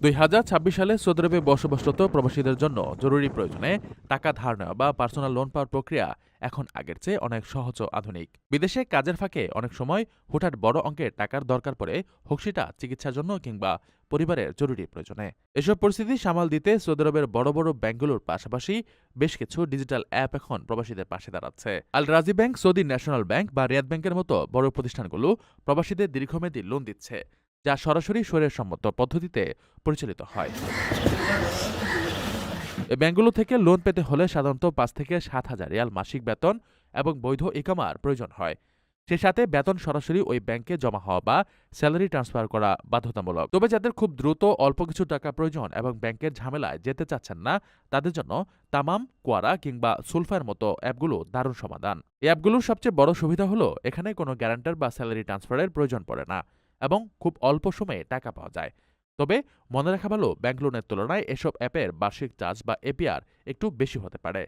2026 সালে সৌদি আরবে বসবাসরত প্রবাসীদের জন্য জরুরি প্রয়োজনে টাকা ধার নেওয়া বা পার্সোনাল লোন পাওয়ার প্রক্রিয়া এখন আগের চেয়ে অনেক সহজ ও আধুনিক। বিদেশে কাজের ফাঁকে অনেক সময় হুটহাট বড় অঙ্কের টাকার দরকার পড়ে, হোক সেটা চিকিৎসার জন্য কিংবা পরিবারের জরুরি প্রয়োজনে। এসব পরিস্থিতি সামাল দিতে সৌদি আরবের বড় বড় ব্যাংকগুলোর পাশাপাশি বেশ কিছু ডিজিটাল অ্যাপ এখন প্রবাসীদের পাশে দাঁড়াচ্ছে। আল রাজি ব্যাংক, সৌদি ন্যাশনাল ব্যাংক বা রিয়াদ ব্যাংকের মতো বড় প্রতিষ্ঠানগুলো প্রবাসীদের দীর্ঘমেয়াদী লোন দিচ্ছে, যা সরাসরি শরীয়তসম্মত পদ্ধতিতে পরিচালিত হয়। এই ব্যাংকগুলো থেকে লোন পেতে হলে সাধারণত 5 থেকে 7,000 রিয়াল মাসিক বেতন এবং বৈধ ইকামার প্রয়োজন হয়। সে সাথে বেতন সরাসরি ওই ব্যাংকে জমা হওয়া বা স্যালারি ট্রান্সফার করা বাধ্যতামূলক। তবে যাদের খুব দ্রুত অল্প কিছু টাকা প্রয়োজন এবং ব্যাংকের ঝামেলায় যেতে চাচ্ছেন না, তাদের জন্য তামাম, কোয়ারা কিংবা সুলফার মতো অ্যাপগুলো দারুণ সমাধান। এই অ্যাপগুলোর সবচেয়ে বড় সুবিধা হলো এখানে কোনো গ্যারান্টার বা স্যালারি ট্রান্সফারের প্রয়োজন পড়ে না এবং খুব অল্প সময়ে টাকা পাওয়া যায়। তবে মনে রাখা ভালো, ব্যাংক লোনের তুলনায় এসব অ্যাপের বার্ষিক চার্জ বা এপিআর একটু বেশি হতে পারে।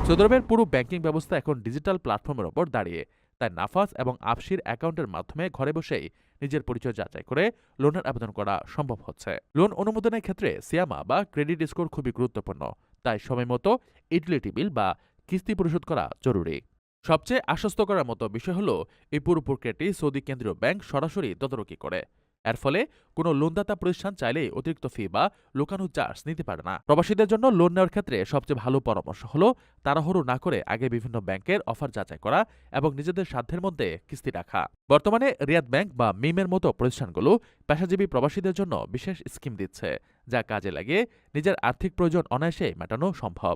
সৌদি আরবের পুরো ব্যাংকিং ব্যবস্থা এখন ডিজিটাল প্ল্যাটফর্মের ওপর দাঁড়িয়ে, তাই নাফাস এবং আফসির অ্যাকাউন্টের মাধ্যমে ঘরে বসেই নিজের পরিচয় যাচাই করে লোনের আবেদন করা সম্ভব হচ্ছে। লোন অনুমোদনের ক্ষেত্রে সিয়ামা বা ক্রেডিট স্কোর খুবই গুরুত্বপূর্ণ, তাই সময়মতো ইউটিলিটি বিল বা কিস্তি পরিশোধ করা জরুরি। সবচেয়ে আশ্বস্ত করার মতো বিষয় হলো এই পুরো প্রক্রিয়াটি সৌদি কেন্দ্রীয় ব্যাংক সরাসরি তদারকি করে। এর ফলে কোনো লোনদাতা প্রতিষ্ঠান চাইলেই অতিরিক্ত ফি বা লুকানো চার্জ নিতে পারে না। প্রবাসীদের জন্য লোন নেওয়ার ক্ষেত্রে সবচেয়ে ভালো পরামর্শ হলো তাড়াহুড়ো না করে আগে বিভিন্ন ব্যাংকের অফার যাচাই করা এবং নিজেদের সাধ্যের মধ্যে কিস্তি রাখা। বর্তমানে রিয়াদ ব্যাংক বা মিমের মতো প্রতিষ্ঠানগুলো পেশাজীবী প্রবাসীদের জন্য বিশেষ স্কিম দিচ্ছে, যা কাজে লাগিয়ে নিজের আর্থিক প্রয়োজন অনায়াসে মেটানো সম্ভব।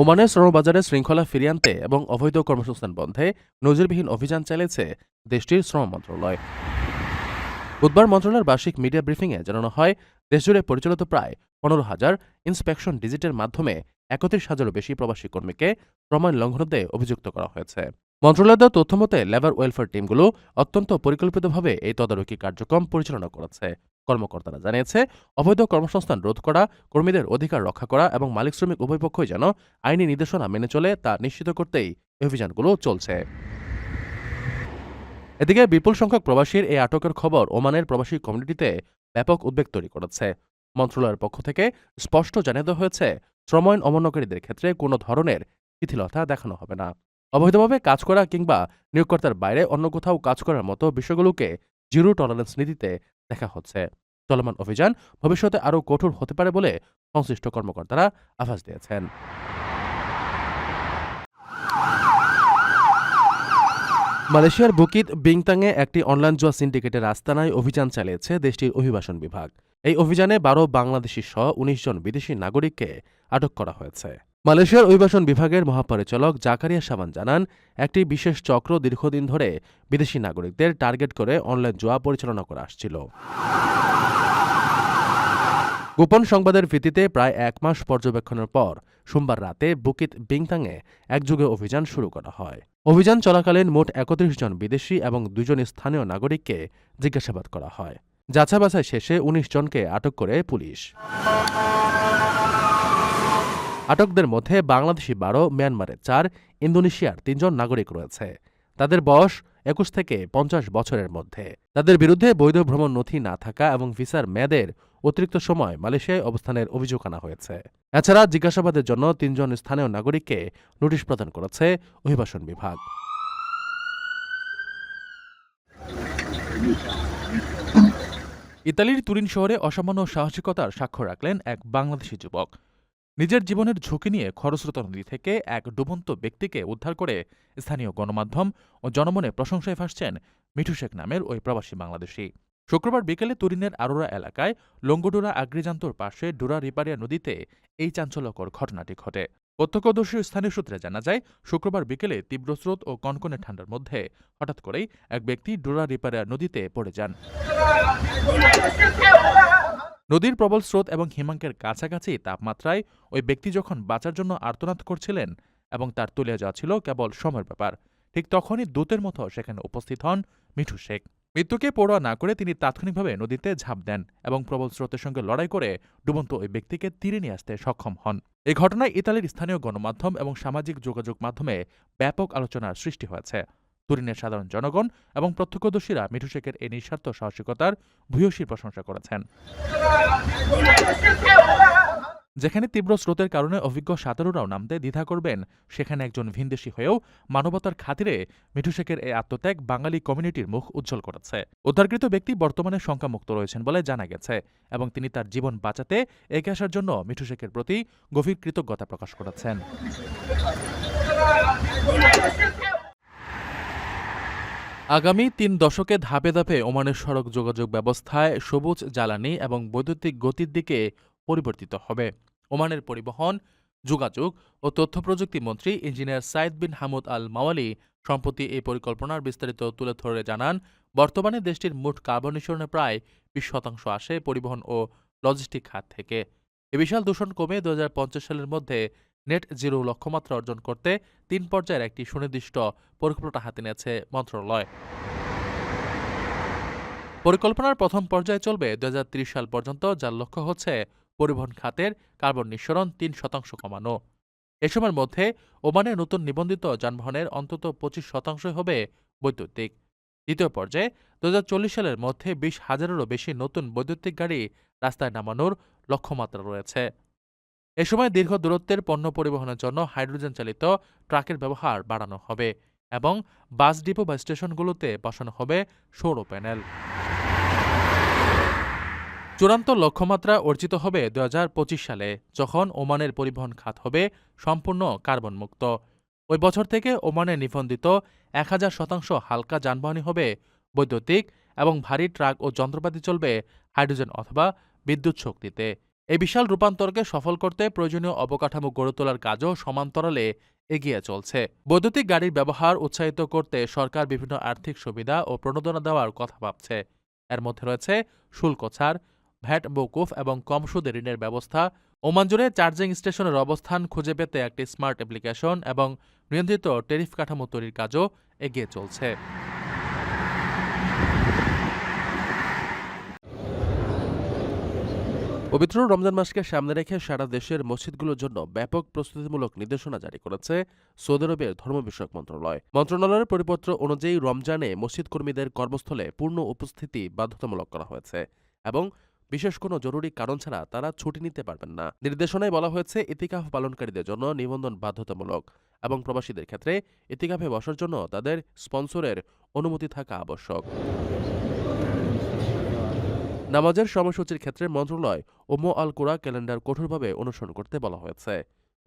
ওমানের শ্রমবাজারে শৃঙ্খলা ফিরিয়ে আনতে এবং অবৈধ কর্মসংস্থান বন্ধে নজিরবিহীন অভিযান চালিয়েছে দেশটির শ্রম মন্ত্রণালয়। বুধবার মন্ত্রণালয়ের বার্ষিক মিডিয়া ব্রিফিংয়ে জানানো হয়, দেশজুড়ে পরিচালিত প্রায় 15,000 ইন্সপেকশন ভিজিটের মাধ্যমে 31,000-এরও বেশি প্রবাসী কর্মীকে শ্রমাইন লঙ্ঘনতে অভিযুক্ত করা হয়েছে। মন্ত্রণালয়ের তথ্যমতে লেবার ওয়েলফেয়ার টিমগুলো অত্যন্ত পরিকল্পিতভাবে এই তদারকি কার্যক্রম পরিচালনা করেছে। কর্মকর্তারা জানিয়েছে, অবৈধ কর্মসংস্থান রোধ করা, কর্মীদের অধিকার রক্ষা করা এবং মালিক শ্রমিক উভয় পক্ষই যেন আইনি নির্দেশনা মেনে চলে তা নিশ্চিত করতেই এই অভিযানগুলো চলছে। এদিকে বিপুল সংখ্যক প্রবাসীর এই আটকের খবর ওমানের প্রবাসী কমিউনিটিতে ব্যাপক উদ্বেগ তৈরি করেছে। মন্ত্রণালয়ের পক্ষ থেকে স্পষ্ট জানিয়ে দেওয়া হয়েছে, শ্রম আইন অমান্যকারীদের ক্ষেত্রে কোনো ধরনের শিথিলতা দেখানো হবে না। অবৈধভাবে কাজ করা কিংবা নিয়োগকর্তার বাইরে অন্য কোথাও কাজ করার মতো বিষয়গুলোকে জিরো টলারেন্স নীতিতে দেখা হচ্ছে। চলমান অভিযান ভবিষ্যতে আরও কঠোর হতে পারে বলে সংশ্লিষ্ট কর্মকর্তারা আভাস দিয়েছেন। মালয়েশিয়ার বুকিত বিংতাংয়ে একটি অনলাইন জুয়া সিন্ডিকেটের আস্তানায় অভিযান চালিয়েছে দেশটির অভিবাসন বিভাগ। এই অভিযানে 12 বাংলাদেশি সহ 19 জন বিদেশি নাগরিককে আটক করা হয়েছে। মালয়েশিয়ার অভিবাসন বিভাগের মহাপরিচালক জাকারিয়া সামান জানান, একটি বিশেষ চক্র দীর্ঘদিন ধরে বিদেশি নাগরিকদের টার্গেট করে অনলাইন জুয়া পরিচালনা করে আসছিল। গোপন সংবাদের ভিত্তিতে প্রায় 1 মাস পর্যবেক্ষণের পর সোমবার রাতে বুকিত বিংতাংয়ে একযোগে অভিযান শুরু করা হয়। অভিযান চলাকালীন মোট 31 জন বিদেশি এবং 2 জন স্থানীয় নাগরিককে জিজ্ঞাসাবাদ করা হয়। যাচাই-বাছাই শেষে 19 জনকে আটক করে পুলিশ। আটকদের মধ্যে বাংলাদেশি 12, মিয়ানমারের 4, ইন্দোনেশিয়ার 3 জন নাগরিক রয়েছে। তাদের বয়স 21 থেকে 50 বছরের মধ্যে। তাদের বিরুদ্ধে বৈধ ভ্রমণ নথি না থাকা এবং ভিসার মেয়াদের অতিরিক্ত সময় মালয়েশিয়ায় অবস্থানের অভিযোগ আনা হয়েছে। এছাড়া জিজ্ঞাসাবাদের জন্য 3 জন স্থানীয় নাগরিককে নোটিশ প্রদান করেছে অভিবাসন বিভাগ। ইতালির তুরিন শহরে অসামান্য সাহসিকতার স্বাক্ষর রাখলেন এক বাংলাদেশি যুবক। নিজের জীবনের ঝুঁকি নিয়ে খরস্রোতা নদী থেকে এক ডুবন্ত ব্যক্তিকে উদ্ধার করে স্থানীয় গণমাধ্যম ও জনমনে প্রশংসায় ভাসছেন মিঠু শেখ নামের ওই প্রবাসী বাংলাদেশি। শুক্রবার বিকেলে তুরিনের আরোরা এলাকায় লঙ্গোডোরা আগ্রিজান্তর পাশে ডোরা রিপারিয়া নদীতে এই চাঞ্চল্যকর ঘটনাটি ঘটে। প্রত্যক্ষদর্শী স্থানীয় সূত্রে জানা যায়, শুক্রবার বিকেলে তীব্র স্রোত ও কনকনে ঠান্ডার মধ্যে হঠাৎ করেই এক ব্যক্তি ডোরা রিপারিয়া নদীতে পড়ে যান। নদীর প্রবল স্রোত এবং হিমাঙ্কের কাছাকাছি তাপমাত্রায় ওই ব্যক্তি যখন বাঁচার জন্য আর্তনাদ করছিলেন এবং তার তলিয়ে যাওয়া ছিল কেবল সময়ের ব্যাপার, ঠিক তখনই দূতের মতো সেখানে উপস্থিত হন মিঠু শেখ। মৃত্যুকে পরোয়া না করে তিনি তাৎক্ষণিকভাবে নদীতে ঝাঁপ দেন এবং প্রবল স্রোতের সঙ্গে লড়াই করে ডুবন্ত ওই ব্যক্তিকে তীরে নিয়ে আসতে সক্ষম হন। এই ঘটনায় ইতালির স্থানীয় গণমাধ্যম এবং সামাজিক যোগাযোগ মাধ্যমে ব্যাপক আলোচনার সৃষ্টি হয়েছে। তুরিনের সাধারণ জনগণ এবং প্রত্যক্ষদর্শীরা মিঠু শেখের এই নিঃস্বার্থ সাহসিকতার ভূয়সী প্রশংসা করেছেন। যেখানে তীব্র স্রোতের কারণে অভিজ্ঞ সাঁতারুরাও নামতে দ্বিধা করবেন, সেখানে একজন ভিনদেশি হয়েও মানবতার খাতিরে মিঠু শেখের এই আত্মত্যাগ বাঙালি কমিউনিটির মুখ উজ্জ্বল করেছে। উদ্ধারকৃত ব্যক্তি বর্তমানে শঙ্কামুক্ত রয়েছেন বলে জানা গেছে এবং তিনি তার জীবন বাঁচাতে এগিয়ে আসার জন্য মিঠু শেখের প্রতি গভীর কৃতজ্ঞতা প্রকাশ করেছেন। আগামী ৩ দশকে ধাপে ধাপে ওমানের সড়ক যোগাযোগ ব্যবস্থায় সবুজ জ্বালানি এবং বৈদ্যুতিক গতির দিকে পরিবর্তিত হবে। ওমানের পরিবহন, যোগাযোগ ও তথ্য প্রযুক্তি মন্ত্রী ইঞ্জিনিয়ার সাইদ বিন হামুদ আল মাওয়ালি সম্প্রতি এই পরিকল্পনার বিস্তারিত তুলে ধরে জানান, বর্তমানে দেশটির মোট কার্বন নিঃসরণের প্রায় ২০% আসে পরিবহন ও লজিস্টিক খাত থেকে। এ বিশাল দূষণ কমে ২০৫০ সালের মধ্যে নেট জিরো লক্ষ্যমাত্রা অর্জন করতে ৩ পর্যায়ের একটি সুনির্দিষ্ট পরিকল্পনা হাতে নিয়েছে মন্ত্রণালয়। পরিকল্পনার প্রথম পর্যায়ে চলবে ২০৩০ সাল পর্যন্ত, যার লক্ষ্য হচ্ছে পরিবহন খাতের কার্বন নিঃসরণ ৩% কমানো। এ সময়ের মধ্যে ওমানে নতুন নিবন্ধিত যানবাহনের অন্তত ২৫% হবে বৈদ্যুতিক। দ্বিতীয় পর্যায়ে ২০৪০ সালের মধ্যে ২০,০০০-এরও বেশি নতুন বৈদ্যুতিক গাড়ি রাস্তায় নামানোর লক্ষ্যমাত্রা রয়েছে। এ সময় দীর্ঘ দূরত্বের পণ্য পরিবহনের জন্য হাইড্রোজেন চালিত ট্রাকের ব্যবহার বাড়ানো হবে এবং বাস ডিপো বা স্টেশনগুলোতে বসানো হবে সৌর প্যানেল। চূড়ান্ত লক্ষ্যমাত্রা অর্জিত হবে ২০২৫ সালে, যখন ওমানের পরিবহন খাত হবে সম্পূর্ণ কার্বন মুক্ত। ওই বছর থেকে ওমানে নিবন্ধিত ১,০০০% হালকা যানবাহনই হবে বৈদ্যুতিক এবং ভারী ট্রাক ও যন্ত্রপাতি চলবে হাইড্রোজেন অথবা বিদ্যুৎ শক্তিতে। এই বিশাল রূপান্তরকে সফল করতে প্রয়োজনীয় অবকাঠামো গড়ে তোলার কাজও সমান্তরালে এগিয়ে চলছে। বৈদ্যুতিক গাড়ির ব্যবহার উৎসাহিত করতে সরকার বিভিন্ন আর্থিক সুবিধা ও প্রণোদনা দেওয়ার কথা ভাবছে। এর মধ্যে রয়েছে শুল্ক ছাড়, ভ্যাট মওকুফ এবং কম সুদে ঋণের ব্যবস্থা, ওমান জুড়ে চার্জিং স্টেশনের অবস্থান খুঁজে পেতে একটি স্মার্ট অ্যাপ্লিকেশন এবং নিয়ন্ত্রিত ট্যারিফ কাঠামো তৈরির কাজও এগিয়ে চলছে। পবিত্র রমজান মাসকে সামনে রেখে সারা দেশের মসজিদগুলোর জন্য ব্যাপক প্রস্তুতিমূলক নির্দেশনা জারি করেছে সৌদি আরবের ধর্ম বিষয়ক মন্ত্রণালয়। মন্ত্রণালয়ের পরিপত্র অনুযায়ী রমজানে মসজিদ কর্মীদের কর্মস্থলে পূর্ণ উপস্থিতি বাধ্যতামূলক করা হয়েছে এবং বিশেষ কোনো জরুরি কারণ ছাড়া তারা ছুটি নিতে পারবেন না। নির্দেশনায় বলা হয়েছে, ইতিকাফ পালনকারীদের জন্য নিবন্ধন বাধ্যতামূলক এবং প্রবাসীদের ক্ষেত্রে ইতিকাফে বসার জন্য তাদের স্পন্সরের অনুমতি থাকা আবশ্যক। নামাজের সময়সূচির ক্ষেত্রে মন্ত্রণালয় উম্মু আল কুরা ক্যালেন্ডার কঠোরভাবে অনুসরণ করতে বলা হয়েছে।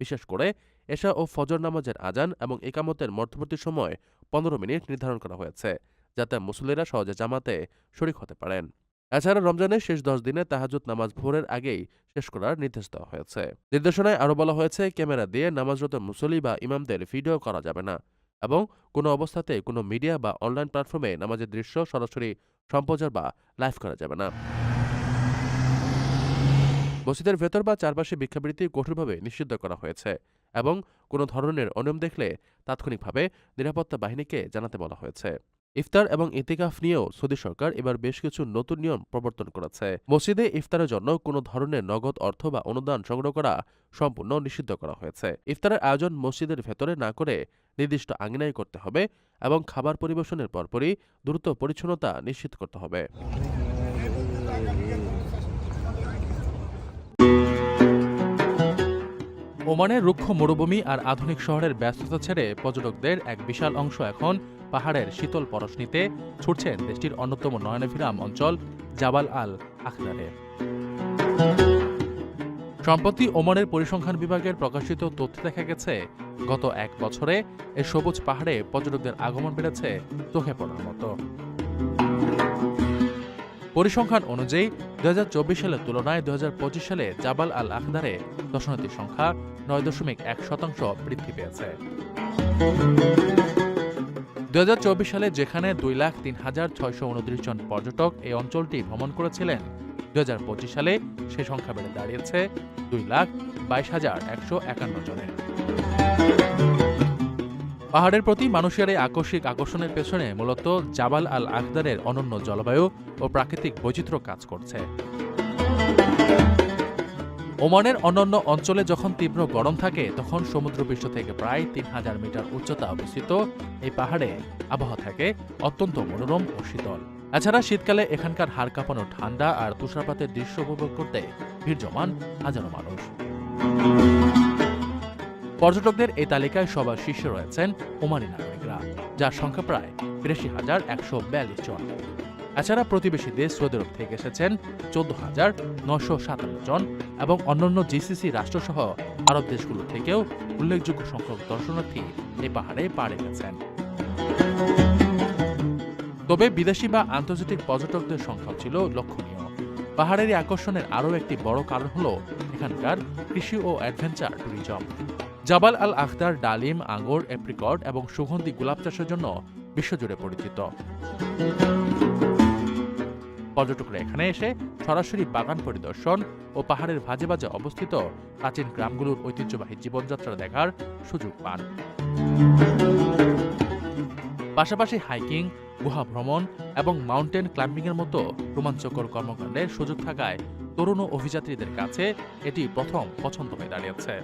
বিশেষ করে এশা ও ফজর নামাজের আজান এবং ইকামতের মধ্যবর্তী সময় ১৫ মিনিট নির্ধারণ করা হয়েছে, যাতে মুসল্লিরা সহজে জামাতে শরিক হতে পারেন। এছাড়া রমজানের শেষ ১০ দিনে তাহাজ্জুদ নামাজ ভোরের আগেই শেষ করার নির্দেশ দেওয়া হয়েছে। নির্দেশনায় আরও বলা হয়েছে, ক্যামেরা দিয়ে নামাজরত মুসল্লি বা ইমামদের ভিডিও করা যাবে না এবং কোনো অবস্থাতে কোনো মিডিয়া বা অনলাইন প্ল্যাটফর্মে নামাজের দৃশ্য সরাসরি সম্প্রচার বা লাইভ করা যাবে না। মসজিদের ভেতর বা চারপাশে ভিক্ষাবৃত্তি কঠোরভাবে নিষিদ্ধ করা হয়েছে এবং কোনো ধরনের অনিয়ম দেখলে তাৎক্ষণিকভাবে নিরাপত্তা বাহিনীকে জানাতে বলা হয়েছে। ইফতার এবং ইতিকাফ নিয়েও সৌদি সরকার এবার বেশ কিছু নতুন নিয়ম প্রবর্তন করেছে। মসজিদে ইফতারের জন্য কোনো ধরনের নগদ অর্থ বা অনুদান সংগ্রহ করা সম্পূর্ণ নিষিদ্ধ করা হয়েছে। ইফতারের আয়োজন মসজিদের ভেতরে না করে নির্দিষ্ট আঙিনায় করতে হবে এবং খাবার পরিবেশনের পরপরই দ্রুত পরিচ্ছন্নতা নিশ্চিত করতে হবে। ওমানের রুক্ষ মরুভূমি আর আধুনিক শহরের ব্যস্ততা ছেড়ে পর্যটকদের এক বিশাল অংশ এখন পাহাড়ের শীতল পরশ নিতে ছুটছেন দেশটির অন্যতম নয়নাভিরাম অঞ্চল জাবাল আল আখদারে। সম্প্রতি ওমানের পরিসংখ্যান বিভাগের প্রকাশিত তথ্যে দেখা গেছে, গত ১ বছরে এই সবুজ পাহাড়ে পর্যটকদের আগমন বেড়েছে চোখে পড়ার মতো। পরিসংখ্যান অনুযায়ী ২০২৪ সালের তুলনায় ২০২৫ সালে জাবাল আল আখদারে দর্শনার্থীর সংখ্যা ৯.১% বৃদ্ধি পেয়েছে। ২০২৪ সালে যেখানে ২,০৩,৬২৯ জন পর্যটক এই অঞ্চলটি ভ্রমণ করেছিলেন, ২০২৫ সালে সে সংখ্যা বেড়ে দাঁড়িয়েছে ২,২২,১৫১ জনে। পাহাড়ের প্রতি মানুষের এই আকর্ষণের পেছনে মূলত জাবাল আল আখদারের অনন্য জলবায়ু ও প্রাকৃতিক বৈচিত্র্য কাজ করছে। ওমানের অন্যান্য অঞ্চলে যখন তীব্র গরম থাকে তখন সমুদ্রপৃষ্ঠ থেকে প্রায় ৩,০০০ মিটার উচ্চতা অবস্থিত এই পাহাড়ে আবহাওয়া থাকে অত্যন্ত মনোরম ও শীতল। এছাড়া শীতকালে এখানকার হাড় কাঁপানো ঠান্ডা আর তুষারপাতের দৃশ্য উপভোগ করতে ভিড় জমান হাজারো মানুষ। পর্যটকদের এই তালিকায় সবার শীর্ষে রয়েছেন ওমানি নাগরিকরা, যার সংখ্যা প্রায় ৮২,১৪২ জন। এছাড়া প্রতিবেশী দেশ সৌদি আরব থেকে এসেছেন ১৪,৯৫৭ জন এবং অন্যান্য জিসিসি রাষ্ট্রসহ আরব দেশগুলো থেকেও উল্লেখযোগ্য সংখ্যক দর্শনার্থী এই পাহাড়ে পা রেখেছেন। তবে বিদেশি বা আন্তর্জাতিক পর্যটকদের সংখ্যাও ছিল লক্ষণীয়। পাহাড়ের এই আকর্ষণের আরও একটি বড় কারণ হল এখানকার কৃষি ও অ্যাডভেঞ্চার ট্যুরিজম। জাবাল আল আখতার ডালিম, আঙ্গুর, অ্যাপ্রিকট এবং সুগন্ধি গোলাপ চাষের জন্য বিশ্বজুড়ে পরিচিত। পর্যটকরা এখানে এসে সরাসরি বাগান পরিদর্শন ও পাহাড়ের ভাজে ভাজে অবস্থিত প্রাচীন গ্রামগুলোর ঐতিহ্যবাহী জীবনযাত্রা দেখার সুযোগ পান। পাশাপাশি হাইকিং, গুহা ভ্রমণ এবং মাউন্টেন ক্লাইম্বিংয়ের মতো রোমাঞ্চকর কর্মকাণ্ডের সুযোগ থাকায় তরুণ ও অভিযাত্রীদের কাছে এটি প্রথম পছন্দ হয়ে দাঁড়িয়েছে।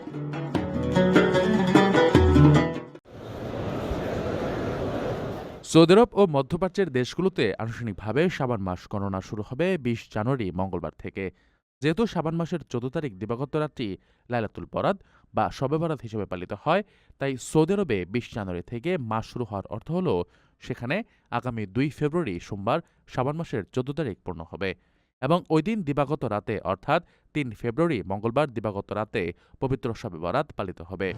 সৌদি আরব ও মধ্যপ্রাচ্যের দেশগুলোতে আনুষ্ঠানিকভাবে শাবান মাস গণনা শুরু হবে ২০ জানুয়ারি মঙ্গলবার থেকে। যেহেতু শাবান মাসের ১৪ তারিখ দিবাগত রাত্রি লাইলাতুল বরাত বা শবে বরাত হিসেবে পালিত হয়, তাই সৌদি আরবে ২০ জানুয়ারি থেকে মাস শুরু হওয়ার অর্থ হল সেখানে আগামী ২ ফেব্রুয়ারি সোমবার শাবান মাসের ১৪ তারিখ পূর্ণ হবে এবং ওই দিন দিবাগত রাতে অর্থাৎ ৩ ফেব্রুয়ারি মঙ্গলবার দিবাগত রাতে পবিত্র শবে বরাত পালিত হবে।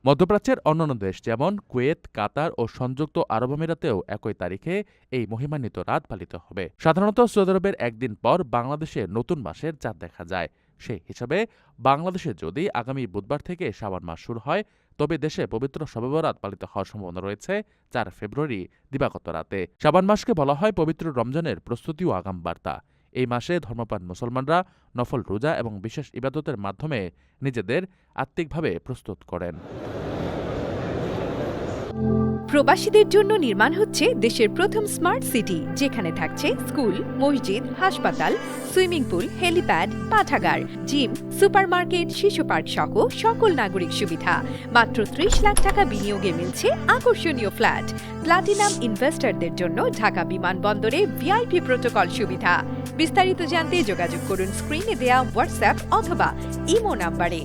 মধ্যপ্রাচ্যের অন্যান্য দেশ যেমন কুয়েত, কাতার ও সংযুক্ত আরব আমিরাতেও একই তারিখে এই মহিমান্বিত রাত পালিত হবে। সাধারণত সৌদি আরবের একদিন পর বাংলাদেশে নতুন মাসের চাঁদ দেখা যায়। সেই হিসাবে বাংলাদেশে যদি আগামী বুধবার থেকে শাবান মাস শুরু হয়, তবে দেশে পবিত্র শবে বরাত পালিত হওয়ার সম্ভাবনা রয়েছে ৪ ফেব্রুয়ারি দিবাগত রাতে। শাবান মাসকে বলা হয় পবিত্র রমজানের প্রস্তুতি ও আগাম বার্তা। এই মাসে ধর্মপ্রাণ মুসলমানরা নফল রোজা এবং বিশেষ ইবাদতের মাধ্যমে নিজেদের আত্মিকভাবে প্রস্তুত করেন। প্রবাসীদের জন্য নির্মাণ হচ্ছে দেশের প্রথম স্মার্ট সিটি, যেখানে থাকছে স্কুল, মসজিদ, হাসপাতাল, সুইমিং পুল, হেলিপ্যাড, পাঠাগার, জিম, সুপারমার্কেট, শিশু পার্ক সহ সকল নাগরিক সুবিধা। মাত্র ৩০ লাখ টাকা বিনিয়োগে মিলছে আকর্ষণীয় ফ্ল্যাট। প্লাটিনাম ইনভেস্টরদের জন্য ঢাকা বিমানবন্দরে ভিআইপি প্রোটোকল সুবিধা। বিস্তারিত জানতে যোগাযোগ করুন স্ক্রিনে দেয়া হোয়াটসঅ্যাপ অথবা ইমো নাম্বারে।